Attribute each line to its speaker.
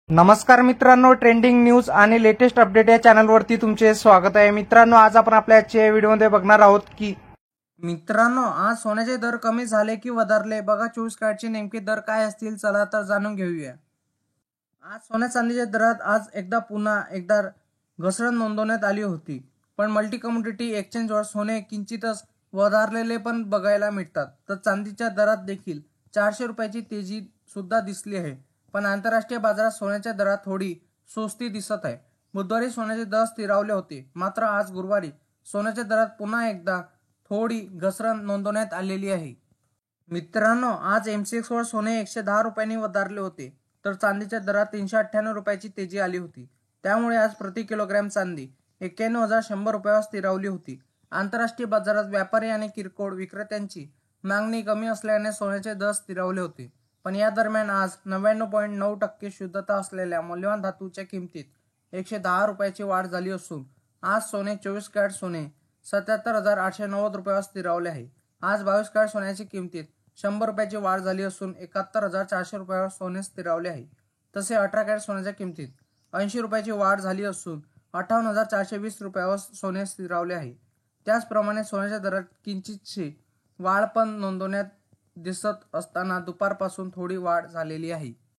Speaker 1: नमस्कार मित्रांनो, trending news आणि लेटेस्ट अपडेट या चॅनलवरती तुमचे स्वागत आहे। मित्रांनो, आज आपण आपल्या आजच्या व्हिडिओमध्ये बघणार आहोत की मित्रांनो आज सोन्याचे दर कमी झाले की वधारले, बघा 24 कॅरेटचे नेमके दर काय असतील, चला तर जाणून घेऊया। आज सोन्या चांदीच्या दरात पुन्हा एकदा घसरण नोंदवण्यात आली होती, पण मल्टी कमोडिटी एक्सचेंजवर सोने किंचितच वधारलेले पण बघायला मिळतात। तर चांदीच्या दरात देखील 400 रुपयाची तेजी सुद्धा दिसली आहे, पण आंतरराष्ट्रीय बाजारात सोन्याच्या दरात थोडी सुस्ती दिसत आहे। बुधवारी सोन्याचे दर स्थिरावले होते, मात्र आज गुरुवारी सोन्याच्या दरात पुन्हा एकदा थोडी घसरण नोंदवण्यात आलेली आहे। मित्रांनो, आज MCX वर सोने 110 रुपयांनी वधारले होते, तर चांदीच्या दरात 398 रुपयाची तेजी आली होती। त्यामुळे आज प्रति किलोग्रॅम चांदी 91,100 रुपयावर स्थिरावली होती। आंतरराष्ट्रीय बाजारात व्यापारी आणि किरकोळ विक्रेत्यांची मागणी कमी असल्याने सोन्याचे दर स्थिरावले होते, पण या दरम्यान आज 99.9% शुद्धता असलेल्या मौल्यवान धातूच्या किमतीत 110 रुपयाची वाढ झाली असून आज सोने 24 कॅरेट सोने 77,890 रुपयावर स्थिरावले आहे। आज 22 कॅरेट सोन्याची किमतीत 100 रुपयाची वाढ झाली असून 71,400 रुपयावर सोने स्थिरावले आहे। तसे 18 कॅरेट सोन्याच्या किमतीत 80 रुपयाची वाढ झाली असून 58,420 रुपयावर सोने स्थिरावले आहे। त्याचप्रमाणे सोन्याच्या दरात किंचितशी वाढ पण नोंदवण्यात दिसत असताना दुपारपासून थोडी वाढ झालेली आहे।